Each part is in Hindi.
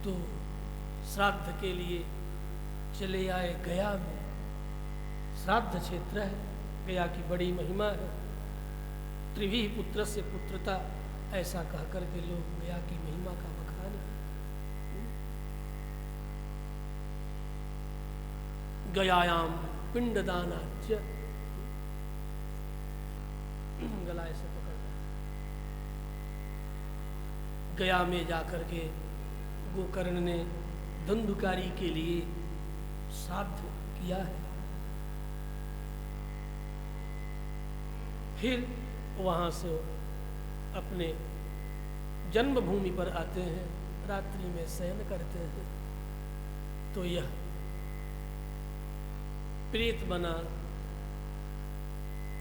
तो श्राद्ध के लिए चले आए गया में। श्राद्ध क्षेत्र है, गया की बड़ी महिमा है। त्रिभी पुत्र से पुत्रता, ऐसा कह करके लोग गया की महिमा का बखान है। गयायाम पिंडदानाच्य, गला ऐसे पकड़ना। गया में जाकर के गोकर्ण ने धंधुकारी के लिए श्राद्ध किया है। फिर वहां से अपने जन्मभूमि पर आते हैं, रात्रि में शयन करते हैं। तो यह प्रेत बना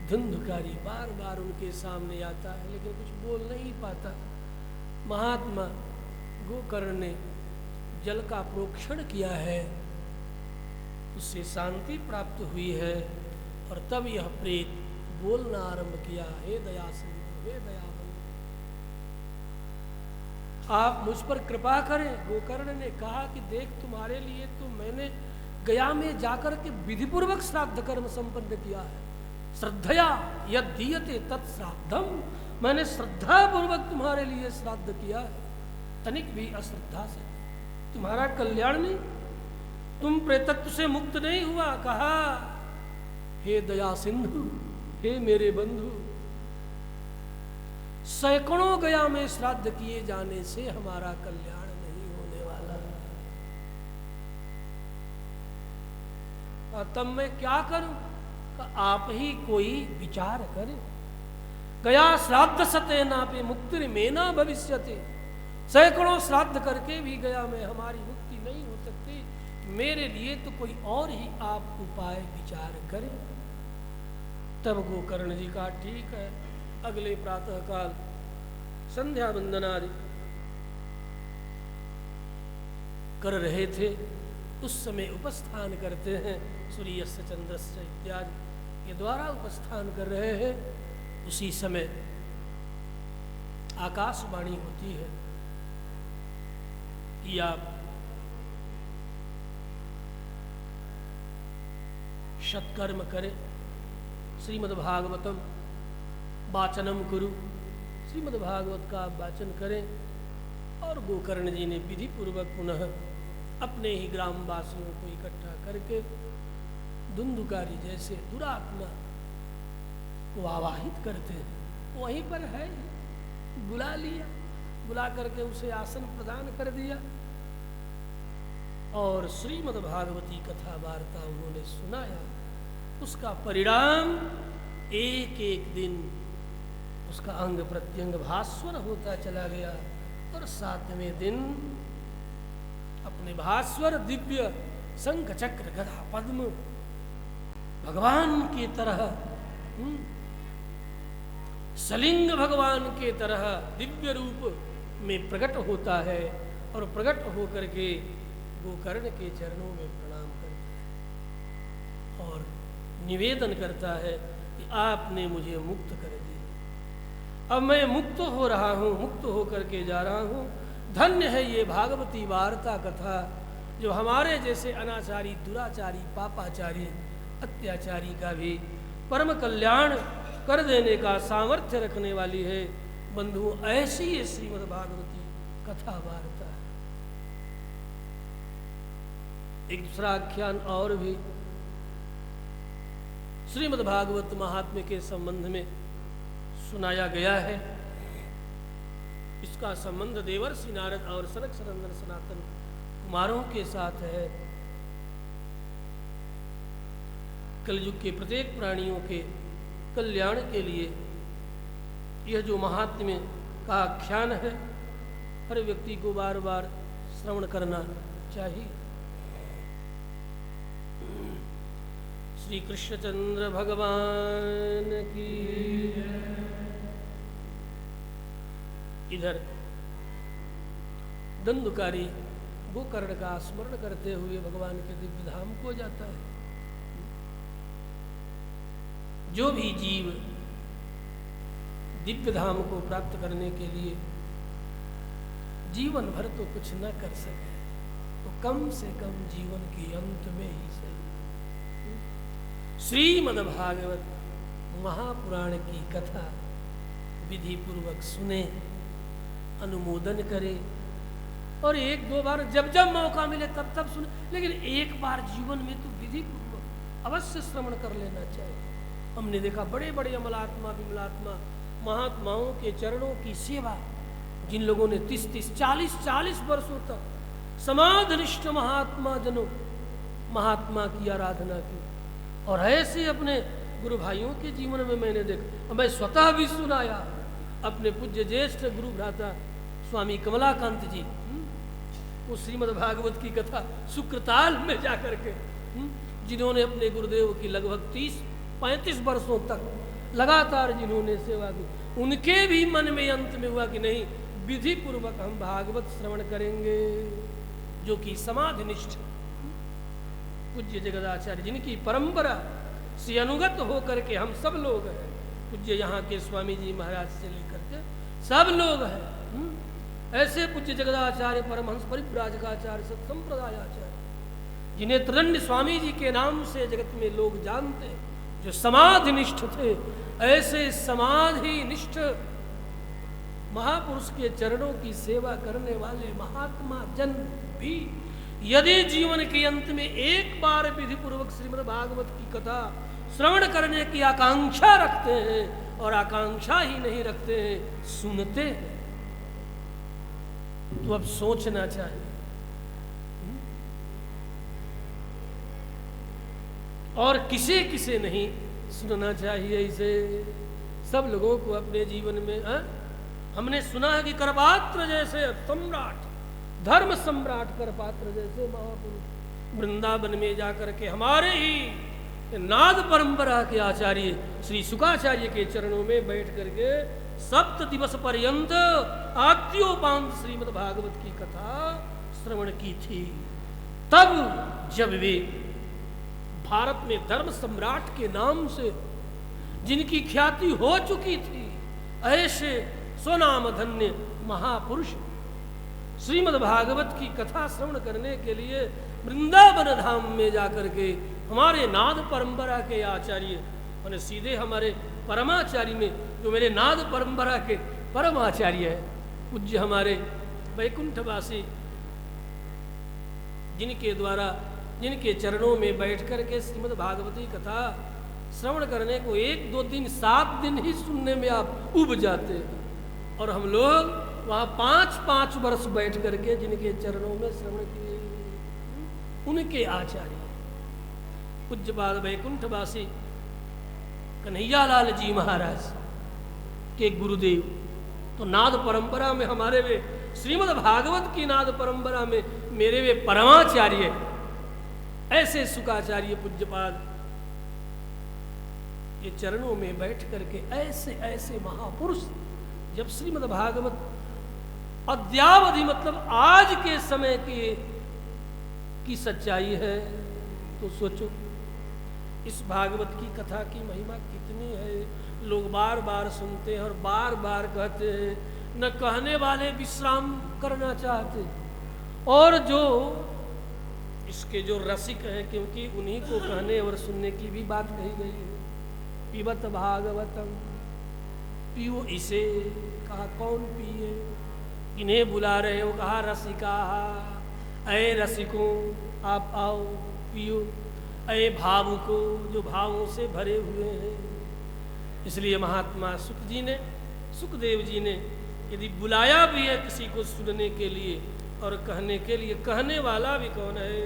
धुंधुकारी बार बार उनके सामने आता है, लेकिन कुछ बोल नहीं पाता। महात्मा गोकर्ण ने जल का प्रोक्षण किया है, उससे शांति प्राप्त हुई है, और तब यह प्रेत बोलना आरंभ किया, हे दया सिंधु, हे दयाबंधु, आप मुझ पर कृपा करें। गोकर्ण ने कहा कि देख, तुम्हारे लिए तो मैंने गया में जाकर के विधिपूर्वक श्राद्ध कर्म संपन्न किया है। श्रद्धया यद दीयते तत्श्राद्धम, मैंने श्रद्धा पूर्वक तुम्हारे लिए श्राद्ध किया है, तनिक भी अश्रद्धा से तुम्हारा कल्याण नहीं, तुम प्रेतत्व से मुक्त नहीं हुआ। कहा, हे दया सिंधु, हे मेरे बंधु, सैकड़ों गया में श्राद्ध किए जाने से हमारा कल्याण नहीं होने वाला, और तब मैं क्या करूं? आप ही कोई विचार करें। गया श्राद्ध सतेना पे मुक्ति में ना भविष्यति, सैकड़ों श्राद्ध करके भी गया में हमारी मुक्ति नहीं हो सकती, मेरे लिए तो कोई और ही आप उपाय विचार करें। तब गोकर्ण जी का, ठीक है। अगले प्रातः काल संध्या वंदन आदि कर रहे थे, उस समय उपस्थान करते हैं, सूर्यस्य चंद्रस्य इत्यादि के द्वारा उपस्थान कर रहे हैं। उसी समय आकाशवाणी होती है कि आप सत्कर्म करें, श्रीमद्भागवतम वाचनम कुरु, श्रीमद्भागवत का वाचन करें। और गोकर्ण जी ने विधि पूर्वक पुनः अपने ही ग्रामवासियों को इकट्ठा करके धुंधुकारी जैसे दुरात्मा को आवाहित करते हैं, वहीं पर है, बुला लिया, बुला करके उसे आसन प्रदान कर दिया, और श्रीमद्भागवती कथा वार्ता उन्होंने सुनाया। उसका परिणाम एक एक दिन उसका अंग प्रत्यंग भास्वर होता चला गया, और 7वें दिन अपने भास्वर दिव्य शंख चक्र गदा पद्म भगवान की तरह, सलिंग भगवान के तरह दिव्य रूप में प्रकट होता है, और प्रकट होकर के गोकर्ण के चरणों में प्रणाम करता है और निवेदन करता है कि आपने मुझे मुक्त कर दिया, अब मैं मुक्त हो रहा हूँ, मुक्त होकर के जा रहा हूँ। धन्य है ये भागवती वार्ता कथा, जो हमारे जैसे अनाचारी, दुराचारी, पापाचारी, अत्याचारी का भी परम कल्याण कर देने का सामर्थ्य रखने वाली है। बंधुओं, ऐसी ये श्रीमद् भागवती कथा वार्ता है। एक दूसरा आख्यान और भी श्रीमद् भागवत महात्म्य के संबंध में सुनाया गया है। इसका संबंध देवर्षि नारद और सनक सनंदन सनातन कुमारों के साथ है। कलयुग के प्रत्येक प्राणियों के कल्याण के लिए यह जो महात्म्य का आख्यान है, हर व्यक्ति को बार बार श्रवण करना चाहिए। श्री कृष्णचंद्र भगवान की। इधर धंधुकारी गोकर्ण का स्मरण करते हुए भगवान के दिव्य धाम को जाता है। जो भी जीव दिव्य धाम को प्राप्त करने के लिए जीवन भर तो कुछ न कर सके तो कम से कम जीवन के अंत में ही सही श्रीमद्भागवत महापुराण की कथा विधि पूर्वक सुने, अनुमोदन करे और एक दो बार जब जब मौका मिले तब तब सुने, लेकिन एक बार जीवन में तो विधि पूर्वक अवश्य श्रवण कर लेना चाहिए। हमने देखा बड़े बड़े अमलात्मा विमलात्मा महात्माओं के चरणों की सेवा, जिन लोगों ने 30-30, 40-40 वर्षों तक समाधिनिष्ठ महात्मा की आराधना की, और ऐसे अपने गुरु भाइयों के जीवन में मैंने देखा, और मैं स्वतः भी सुनाया अपने पूज्य ज्येष्ठ गुरु भ्राता स्वामी कमलाकांत जी, वो श्रीमद् भागवत की कथा शुक्रताल में जाकर के, जिन्होंने अपने गुरुदेव की लगभग 30-35 वर्षों तक लगातार जिन्होंने सेवा की, उनके भी मन में अंत में हुआ कि नहीं, विधि पूर्वक हम भागवत श्रवण करेंगे, जो कि समाधिनिष्ठ पूज्य जगदाचार्य जिनकी परंपरा से अनुगत होकर के हम सब लोग हैं, पूज्य यहाँ के स्वामी जी महाराज से लेकर के सब लोग हैं, ऐसे पूज्य जगदाचार्य परमहंस परिव्राजकाचार्य सत्संप्रदायाचार्य, जिन्हें त्रिदंड स्वामी जी के नाम से जगत में लोग जानते हैं, जो समाधिनिष्ठ थे, ऐसे समाधिनिष्ठ महापुरुष के चरणों की सेवा करने वाले महात्मा जन भी यदि जीवन के अंत में एक बार विधि पूर्वक श्रीमद् भागवत की कथा श्रवण करने की आकांक्षा रखते हैं, और आकांक्षा ही नहीं रखते हैं, सुनते हैं, तो अब सोचना चाहिए। और किसे किसे नहीं सुनना चाहिए, इसे सब लोगों को अपने जीवन में हमने सुना है कि करपात्र जैसे सम्राट, धर्म सम्राट करपात्र जैसे महापुरुष वृंदावन में जाकर के हमारे ही नाद परंपरा के आचार्य श्री शुकाचार्य के चरणों में बैठ करके 7 दिवस पर्यंत आद्योपांत श्रीमद् भागवत की कथा श्रवण की थी। तब जब वे भारत में धर्म सम्राट के नाम से जिनकी ख्याति हो चुकी थी, ऐसे स्वनाम धन्य महापुरुष श्रीमद् भागवत की कथा श्रवण करने के लिए वृंदावन धाम में जाकर के हमारे नाद परंपरा के आचार्य, मैंने सीधे हमारे परमाचार्य में, जो मेरे नाद परंपरा के परमाचार्य है, पूज्य हमारे वैकुंठवासी, जिनके द्वारा जिनके चरणों में बैठ कर के श्रीमद् भागवती कथा श्रवण करने को 1-2 दिन 7 दिन ही सुनने में आप उब जाते हैं, और हम लोग वहाँ 5-5 वर्ष बैठ करके जिनके चरणों में श्रवण किए, उनके आचार्य पूज्यपाद वैकुंठवासी कन्हैयालाल जी महाराज के गुरुदेव, तो नाद परंपरा में हमारे वे श्रीमद् भागवत की नाद परंपरा में मेरे वे परमाचार्य, ऐसे सुखाचार्य पूज्यपाद के चरणों में बैठ करके ऐसे ऐसे महापुरुष जब श्रीमद् भागवत अद्यावधि, मतलब आज के समय की सच्चाई है, तो सोचो इस भागवत की कथा की महिमा कितनी है। लोग बार बार सुनते हैं और बार बार कहते हैं, न कहने वाले विश्राम करना चाहते, और जो इसके जो रसिक हैं, क्योंकि उन्हीं को कहने और सुनने की भी बात कही गई है। पिबत भागवतम, पियो इसे, कहा कौन पिए, इन्हें बुला रहे हो, कहा रसिका, अय रसिकों आप आओ पियो, अय भावुको जो भावों से भरे हुए हैं। इसलिए महात्मा सुखदेव जी ने यदि बुलाया भी है किसी को सुनने के लिए और कहने के लिए, कहने वाला भी कौन है,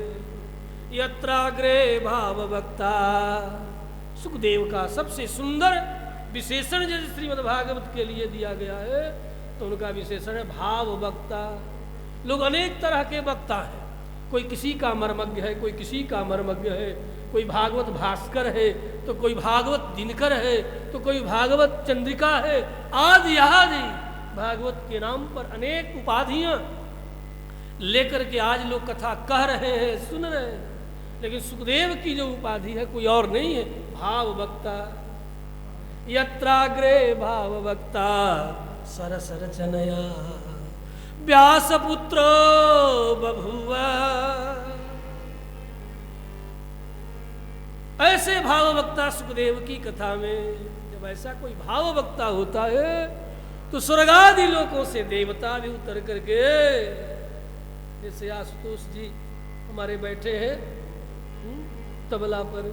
यत्राग्रे भाव वक्ता। सुखदेव का सबसे सुंदर विशेषण जैसे श्रीमद् भागवत के लिए दिया गया है, तो उनका विशेषण है भाव वक्ता। लोग अनेक तरह के वक्ता हैं, कोई किसी का मर्मज्ञ है, कोई किसी का मर्मज्ञ है, कोई भागवत भास्कर है, तो कोई भागवत दिनकर है, तो कोई भागवत चंद्रिका है, आदि आदि भागवत के नाम पर अनेक उपाधियां लेकर के आज लोग कथा कह रहे हैं, सुन रहे हैं। लेकिन सुखदेव की जो उपाधि है कोई और नहीं है, भाव वक्ता। यत्राग्रे भाव वक्ता सरसर चनया व्यासपुत्र बभूव। ऐसे भाववक्ता सुखदेव की कथा में जब ऐसा कोई भाववक्ता होता है तो स्वर्गादि लोकों से देवता भी उतर करके, जैसे आशुतोष जी हमारे बैठे हैं तबला पर,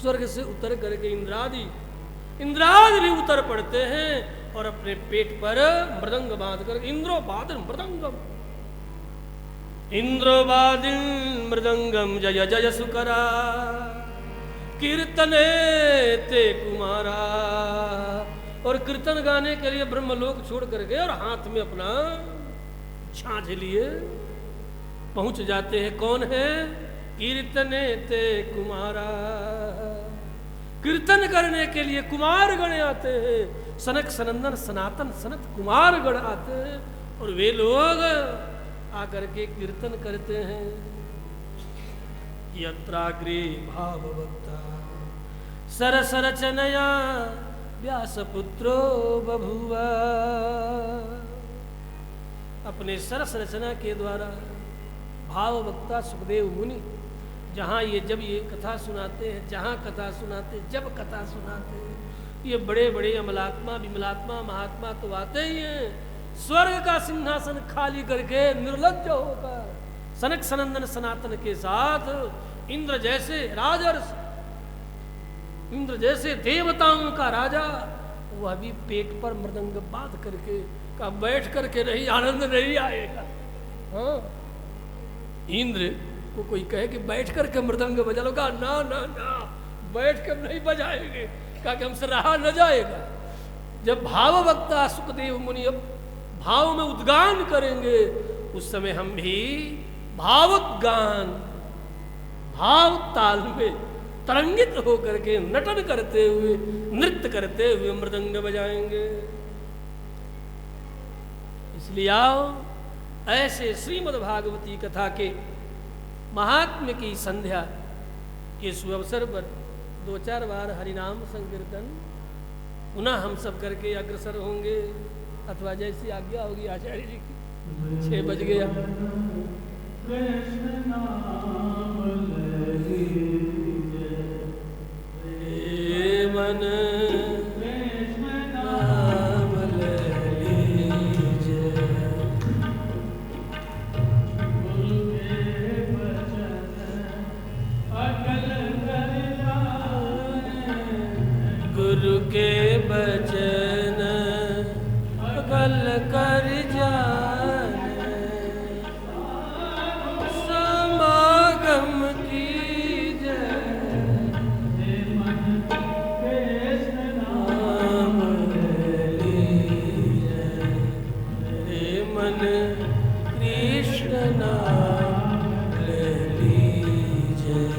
स्वर्ग से उतर करके इंद्रादि भी उतर पड़ते हैं और अपने पेट पर मृदंग बांध कर, इंद्रोबादिन मृदंगम, इंद्रोबादिन मृदंगम जय जय सुकरा कीर्तने ते कुमारा। और कीर्तन गाने के लिए ब्रह्मलोक छोड़ करके और हाथ में अपना झांझ लिए पहुंच जाते हैं। कौन है? कीर्तने ते कुमारा। कीर्तन करने के लिए कुमार गण आते हैं, सनक सनंदन सनातन सनत कुमार गण आते हैं और वे लोग आकर के कीर्तन करते हैं। यत्राग्रे भाववक्ता सरस रचनया व्यासपुत्रो बभूव। अपने सरस रचना के द्वारा भाववक्ता सुखदेव मुनि जहाँ जब ये कथा सुनाते हैं, जहाँ कथा सुनाते, जब कथा सुनाते हैं, ये बड़े बड़े अमलात्मा विमलात्मा महात्मा तो आते ही हैं। स्वर्ग का सिंहासन खाली करके निर्लज्ज होकर सनक सनंदन सनातन के साथ इंद्र जैसे राजर्ष, इंद्र जैसे देवताओं का राजा, वह भी पेट पर मृदंग बांध करके का बैठ करके नहीं, आनंद नहीं आएगा। हाँ, इंद्र को कोई कहे कि बैठ करके मृदंग बजा लो, कहा ना ना ना, बैठ कर नहीं बजाएंगे, कहा कि हमसे रहा न जाएगा। जब भाववक्ता सुखदेव मुनि अब भाव में उद्गान करेंगे, उस समय हम भी भावोद्गान भाव ताल में तरंगित होकर के नटन करते हुए, नृत्य करते हुए मृदंग बजाएंगे। इसलिए आओ ऐसे श्रीमद् भागवती कथा के महात्म्य की संध्या के सुअवसर पर 2-4 बार हरिनाम संकीर्तन पुनः हम सब करके अग्रसर होंगे, अथवा जैसी आज्ञा होगी आचार्य जी की। 6 बज गया। मन गुरु के बचन अकल कर जाने, समागम कीजय नाम लीजय, हे मन कृष्ण नाम लीजय।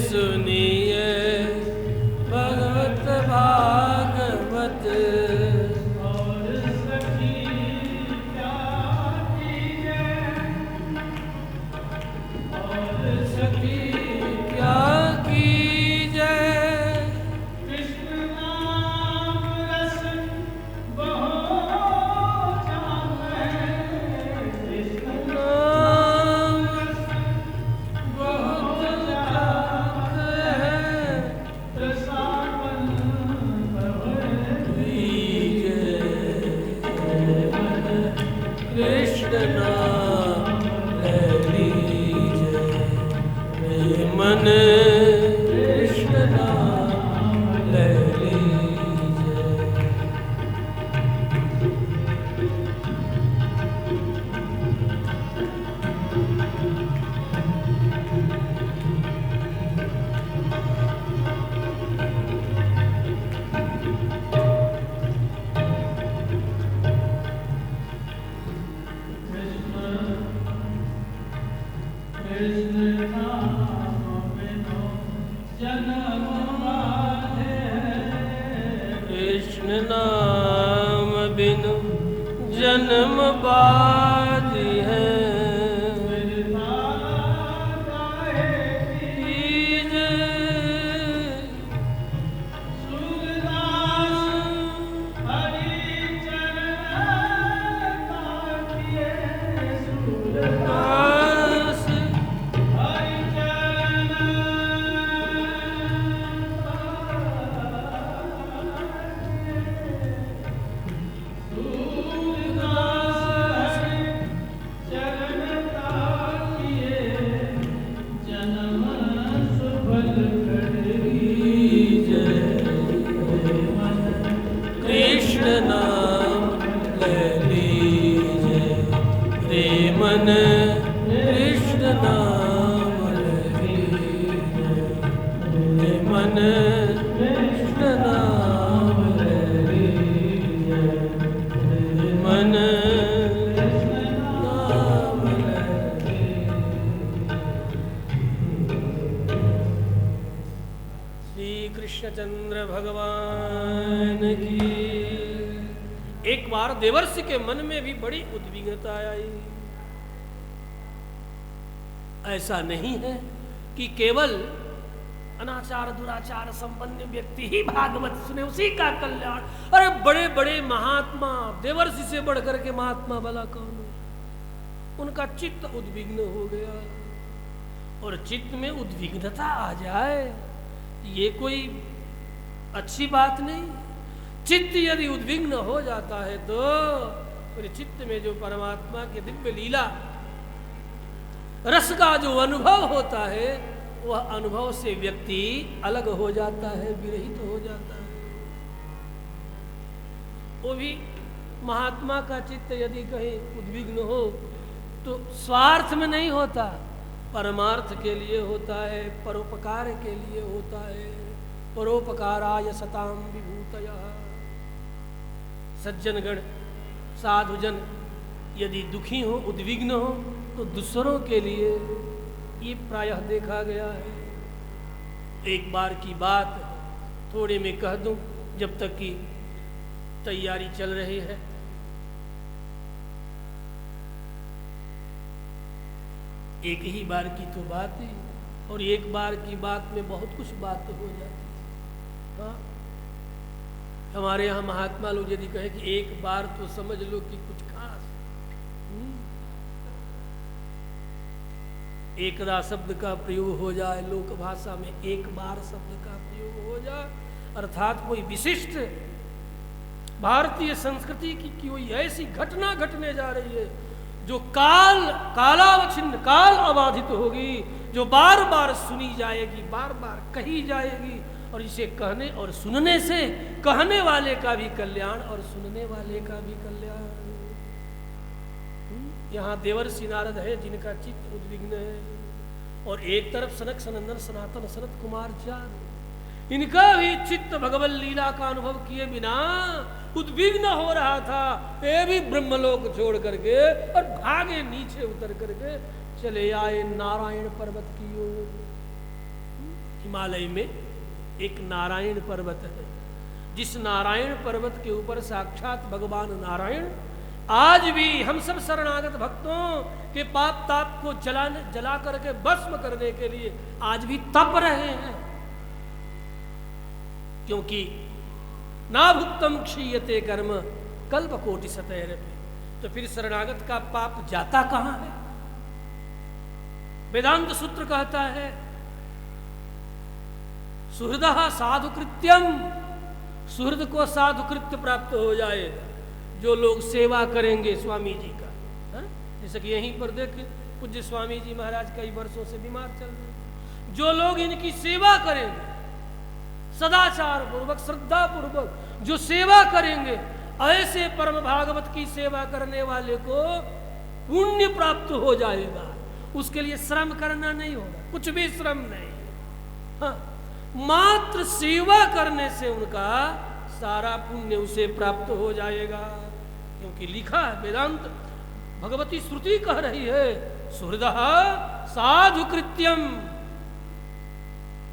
सुनिए भगवत भागवत। जन्म बाद है कृष्णचंद्र भगवान की। एक बार देवर्षि के मन में भी बड़ी उद्विग्नता आई। ऐसा नहीं है कि केवल अनाचार दुराचार संपन्न व्यक्ति ही भागवत सुने उसी का कल्याण। अरे बड़े बड़े महात्मा, देवर्षि से बढ़कर के महात्मा भला कौन है? उनका चित्त उद्विग्न हो गया। और चित्त में उद्विग्नता आ जाए ये कोई अच्छी बात नहीं। चित्त यदि उद्विग्न हो जाता है तो फिर चित्त में जो परमात्मा की दिव्य लीला रस का जो अनुभव होता है वह अनुभव से व्यक्ति अलग हो जाता है, विरहित हो जाता है। वो भी महात्मा का चित्त यदि कहीं उद्विग्न हो तो स्वार्थ में नहीं होता, परमार्थ के लिए होता है, परोपकार के लिए होता है। परोपकाराय सताम विभूतयः। सज्जनगण साधुजन यदि दुखी हो, उद्विग्न हो तो दूसरों के लिए ये प्रायः देखा गया है। एक बार की बात थोड़े में कह दूं जब तक कि तैयारी चल रही है। एक ही बार की तो बात है और एक बार की बात में बहुत कुछ बात हो जाती है। हाँ? हमारे यहाँ महात्मा लोग यदि कहे कि एक बार तो समझ लो कि कुछ खास, एकदा शब्द का प्रयोग हो जाए, लोक भाषा में एक बार शब्द का प्रयोग हो जाए, अर्थात कोई विशिष्ट भारतीय संस्कृति की कोई ऐसी घटना घटने जा रही है जो कालावच्छिन्न काल अबाधित होगी, जो बार बार सुनी जाएगी, बार बार कही जाएगी। और इसे कहने और सुनने से कहने वाले का भी कल्याण और सुनने वाले का भी कल्याण। यहाँ देवर्षि नारद है जिनका चित्त उद्विग्न है और एक तरफ सनक सनंदन सनातन सनत कुमार चार, इनका भी चित्त भगवत लीला का अनुभव किए बिना उद्विग्न हो रहा था। ये भी ब्रह्मलोक छोड़ करके और भागे नीचे उतर करके चले आए नारायण पर्वत की ओर। हिमालय में एक नारायण पर्वत है, जिस नारायण पर्वत के ऊपर साक्षात भगवान नारायण आज भी हम सब शरणागत भक्तों के पाप ताप को जला करके भस्म करने के लिए आज भी तप रहे हैं। क्योंकि नाभुक्तम क्षीयते कर्म कल्प कोटि सतैरपि। तो फिर शरणागत का पाप जाता कहां है? वेदांत सूत्र कहता है सुहृदः साधुकृत्यम, सुहृद को साधुकृत्य प्राप्त हो जाएगा। जो लोग सेवा करेंगे स्वामी जी का, जैसे कि यहीं पर देख पूज्य स्वामी जी महाराज कई वर्षों से बीमार चल रहे, जो लोग इनकी सेवा करेंगे सदाचार पूर्वक श्रद्धा पूर्वक जो सेवा करेंगे, ऐसे परम भागवत की सेवा करने वाले को पुण्य प्राप्त हो जाएगा। उसके लिए श्रम करना नहीं होगा, कुछ भी श्रम नहीं। हाँ, मात्र सेवा करने से उनका सारा पुण्य उसे प्राप्त हो जाएगा। क्योंकि लिखा है वेदांत भगवती श्रुति कह रही है सुहृदः साधु कृत्यम।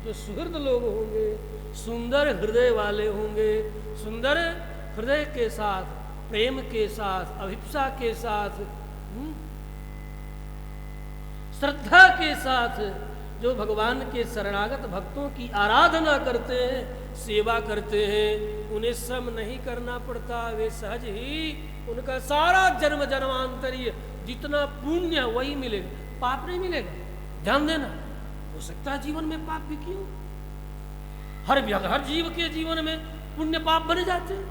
जो सुहृद लोग होंगे, सुंदर हृदय वाले होंगे, सुंदर हृदय के साथ प्रेम के साथ, अभिप्सा के साथ, श्रद्धा के साथ जो भगवान के शरणागत भक्तों की आराधना करते हैं, सेवा करते हैं, उन्हें श्रम नहीं करना पड़ता। वे सहज ही उनका सारा जन्म जन्मांतरीय जितना पुण्य वही मिलेगा, पाप नहीं मिलेगा। ध्यान देना, हो सकता है जीवन में पाप भी क्यों, हर जीव के जीवन में पुण्य पाप बन जाते हैं,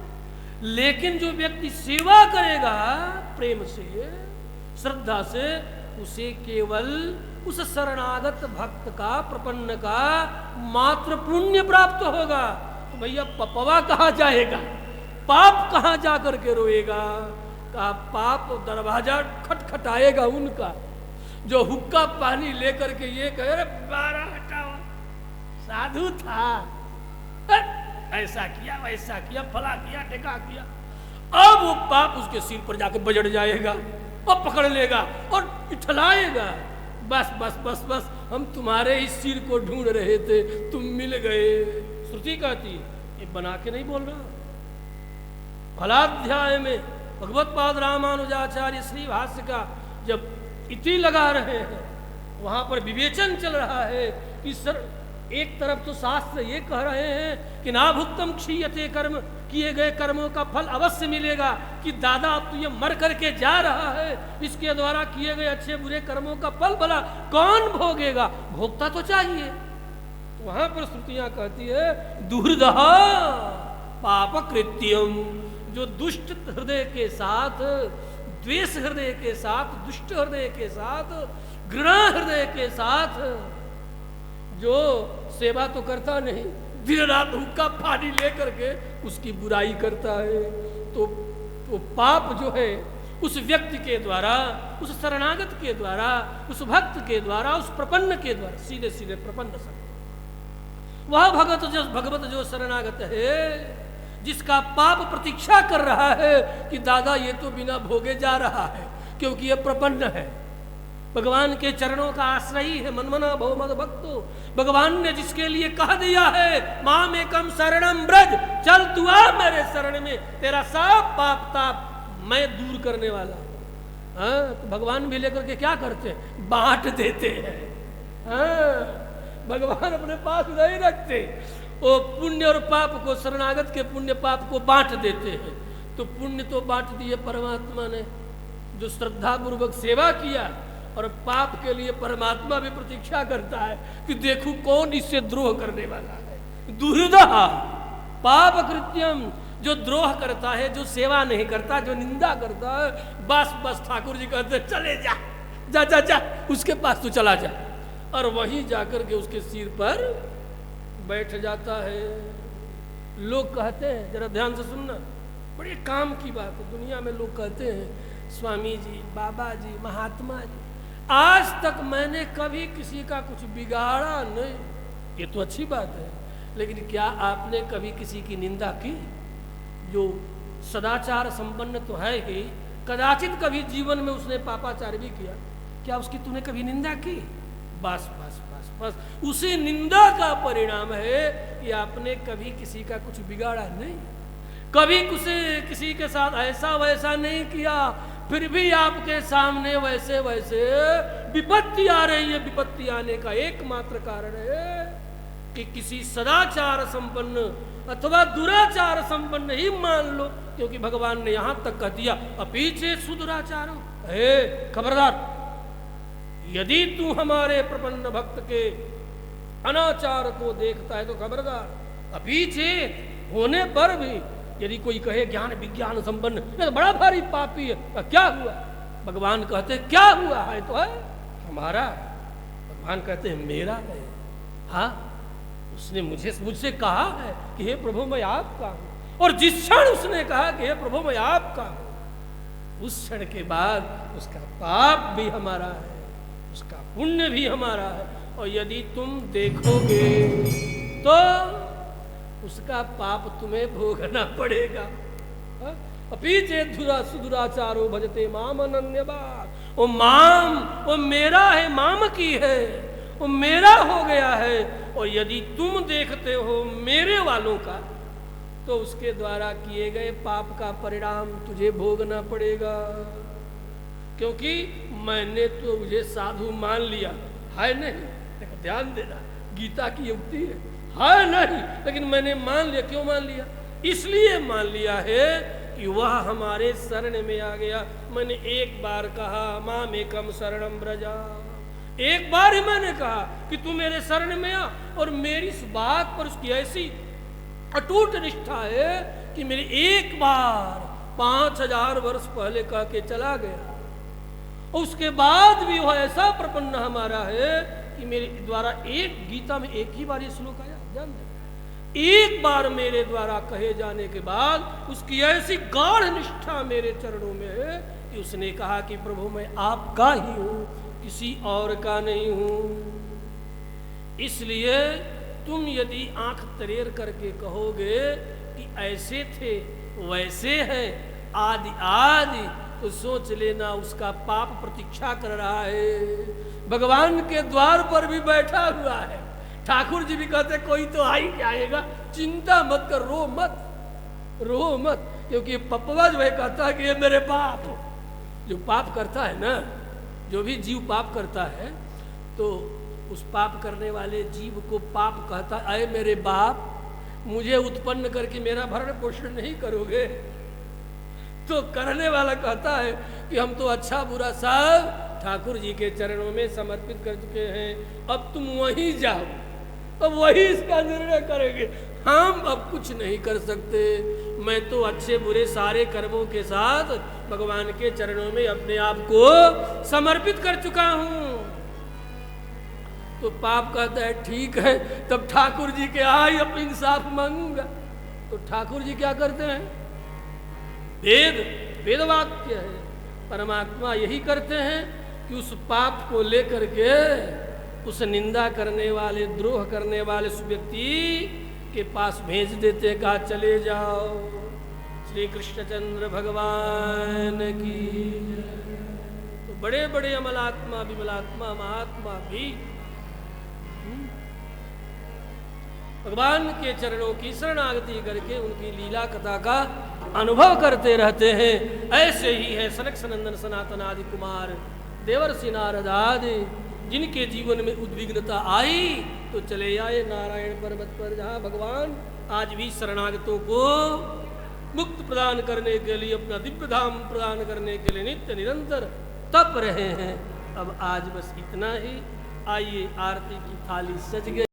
लेकिन जो व्यक्ति सेवा करेगा प्रेम से, श्रद्धा से, उसे केवल उस शरणागत भक्त का, प्रपन्न का मात्र पुण्य प्राप्त होगा। तो भैया पपवा कहाँ जाएगा, पाप कहाँ जा करके रोएगा? का पाप दरवाजा खटखटाएगा उनका जो हुक्का पानी लेकर के ये कहे, अरे बारा हटाओ, साधु था, ऐसा किया, वैसा किया, फला किया, टेका किया। अब वो पाप उसके सिर पर जाकर बजड़ जाएगा और पकड़ लेगा और इठलाएगा, बस बस बस बस हम तुम्हारे ही सिर को ढूंढ रहे थे, तुम मिल गए। श्रुति कहती, ये बना के नहीं बोल रहा। फलाध्याय में भगवत पाद रामानुजाचार्य श्री भाष्य का जब इति लगा रहे हैं, वहां पर विवेचन चल रहा है कि सर एक तरफ तो शास्त्र ये कह रहे हैं कि नाभुक्तम क्षीयते कर्म, किए गए कर्मों का फल अवश्य मिलेगा, कि दादा अब तो ये मर करके जा रहा है, इसके द्वारा किए गए अच्छे बुरे कर्मों का फल भला कौन भोगेगा, भोगता तो चाहिए। तो वहां पर श्रुतियां कहती है दुर्दह पाप कृत्यम, जो दुष्ट हृदय के साथ, द्वेष हृदय के साथ, दुष्ट हृदय के साथ, घृणा हृदय के साथ जो सेवा तो करता नहीं, दिन रात हुक्का पानी लेकर के उसकी बुराई करता है, तो पाप जो है उस व्यक्ति के द्वारा, उस शरणागत के द्वारा, उस भक्त के द्वारा, उस प्रपन्न के द्वारा, सीधे सीधे प्रपन्न सब, वह भगवत जो शरणागत है, जिसका पाप प्रतीक्षा कर रहा है कि दादा ये तो बिना भोगे जा रहा है, क्योंकि ये प्रपन्न है, भगवान के चरणों का आश्रयी है, मनमना भव मद भक्तो, भगवान ने जिसके लिए कह दिया है माम एकम शरणम ब्रज, चल तू आ मेरे शरण में, तेरा सब पाप ताप मैं दूर करने वाला। हाँ, तो भगवान भी लेकर के क्या करते हैं, बांट देते हैं। हाँ, भगवान अपने पास नहीं रखते, वो पुण्य और पाप को, शरणागत के पुण्य पाप को बांट देते हैं। तो पुण्य तो बांट दिए परमात्मा ने, जो श्रद्धा पूर्वक सेवा किया, और पाप के लिए परमात्मा भी प्रतीक्षा करता है कि देखूं कौन इससे द्रोह करने वाला है। दुर्दह पाप कृत्यम, जो द्रोह करता है, जो सेवा नहीं करता, जो निंदा करता है, बस बस ठाकुर जी कहते चले जा, जा जा जा उसके पास तू चला जा, और वहीं जाकर के उसके सिर पर बैठ जाता है। लोग कहते हैं, जरा ध्यान से सुनना, बड़े काम की बात है, दुनिया में लोग कहते हैं स्वामी जी, बाबा जी, महात्मा जी, आज तक मैंने कभी किसी का कुछ बिगाड़ा नहीं। ये तो अच्छी बात है, लेकिन क्या आपने कभी किसी की निंदा की? जो सदाचार संपन्न तो है ही, कदाचित कभी जीवन में उसने पापाचार भी किया, क्या उसकी तूने कभी निंदा की? बस बस बस बस उसी निंदा का परिणाम है कि आपने कभी किसी का कुछ बिगाड़ा नहीं, कभी किसी के साथ ऐसा वैसा नहीं किया, फिर भी आपके सामने वैसे वैसे विपत्ति आ रही है। विपत्ति आने का एकमात्र कारण है कि किसी सदाचार संपन्न अथवा दुराचार संपन्न ही मान लो, क्योंकि भगवान ने यहां तक कह दिया अपीछे सुदुराचारो, खबरदार, यदि तू हमारे प्रपन्न भक्त के अनाचार को देखता है तो खबरदार, अपीछे होने पर भी यदि कोई कहे ज्ञान विज्ञान संपन्न, तो बड़ा भारी पापी है, क्या हुआ? भगवान कहते क्या हुआ है तो है हमारा, भगवान कहते हैं मेरा है। हाँ, उसने मुझसे कहा है कि हे प्रभु मैं आपका हूं, और जिस क्षण उसने कहा कि हे प्रभु मैं आपका हूं, उस क्षण के बाद उसका पाप भी हमारा है, उसका पुण्य भी हमारा है, और यदि तुम देखोगे तो उसका पाप तुम्हें भोगना पड़ेगा। अपीछे सुदुराचारो भजते माम अनन्यबाद, वो माम, वो मेरा है, माम की है, वो मेरा हो गया है, और यदि तुम देखते हो मेरे वालों का, तो उसके द्वारा किए गए पाप का परिणाम तुझे भोगना पड़ेगा, क्योंकि मैंने तो मुझे साधु मान लिया है नहीं। देखो ध्यान देना, गीता की युक्ति है नहीं, लेकिन मैंने मान लिया। क्यों मान लिया? इसलिए मान लिया है कि वह हमारे शरण में आ गया। मैंने एक बार कहा माम एकम शरणम ब्रजा, एक बार ही मैंने कहा कि तू मेरे शरण में आ, और मेरी इस बात पर उसकी ऐसी अटूट निष्ठा है कि मेरे एक बार 5000 वर्ष पहले कह के चला गया, और उसके बाद भी वह ऐसा प्रपन्न हमारा है कि मेरे द्वारा एक गीता में एक ही बार ये श्लोक आया, ध्यान देना, एक बार मेरे द्वारा कहे जाने के बाद उसकी ऐसी गाढ़ निष्ठा मेरे चरणों में है कि उसने कहा कि प्रभु मैं आपका ही हूं, किसी और का नहीं हूं। इसलिए तुम यदि आंख तरेर करके कहोगे कि ऐसे थे वैसे हैं आदि आदि, तो सोच लेना उसका पाप प्रतीक्षा कर रहा है, भगवान के द्वार पर भी बैठा हुआ है। ठाकुर जी भी कहते कोई तो आ ही जाएगा, चिंता मत कर, रो मत, रो मत, क्योंकि पप्पा जो है कहता है कि ये मेरे बाप, जो पाप करता है ना, जो भी जीव पाप करता है तो उस पाप करने वाले जीव को पाप कहता है, अरे मेरे बाप मुझे उत्पन्न करके मेरा भरण पोषण नहीं करोगे? तो करने वाला कहता है कि हम तो अच्छा बुरा सब ठाकुर जी के चरणों में समर्पित कर चुके हैं, अब तुम वहीं जाओ, अब वही इसका निर्णय करेंगे, हम अब कुछ नहीं कर सकते। मैं तो अच्छे बुरे सारे कर्मों के साथ भगवान के चरणों में अपने आप को समर्पित कर चुका हूं। तो पाप कहता है ठीक है, तब ठाकुर जी के आई अब इंसाफ मांगूंगा। तो ठाकुर जी क्या करते हैं? वेद वाक्य है, परमात्मा यही करते हैं कि उस पाप को लेकर के उस निंदा करने वाले, द्रोह करने वाले उस व्यक्ति के पास भेज देते, कहा चले जाओ। श्री कृष्णचंद्र भगवान की। तो बड़े बड़े अमलात्मा, विमलात्मा, महात्मा भी भगवान के चरणों की शरणागति करके उनकी लीला कथा का अनुभव करते रहते हैं। ऐसे ही है सनक सनंदन सनातन आदि कुमार, देवर्षि नारद आदि, जिनके जीवन में उद्विग्नता आई तो चले आए नारायण पर्वत पर, जहाँ भगवान आज भी शरणागतों को मुक्त प्रदान करने के लिए, अपना दिव्य धाम प्रदान करने के लिए नित्य निरंतर तप रहे हैं। अब आज बस इतना ही। आइए, आरती की थाली सज गई।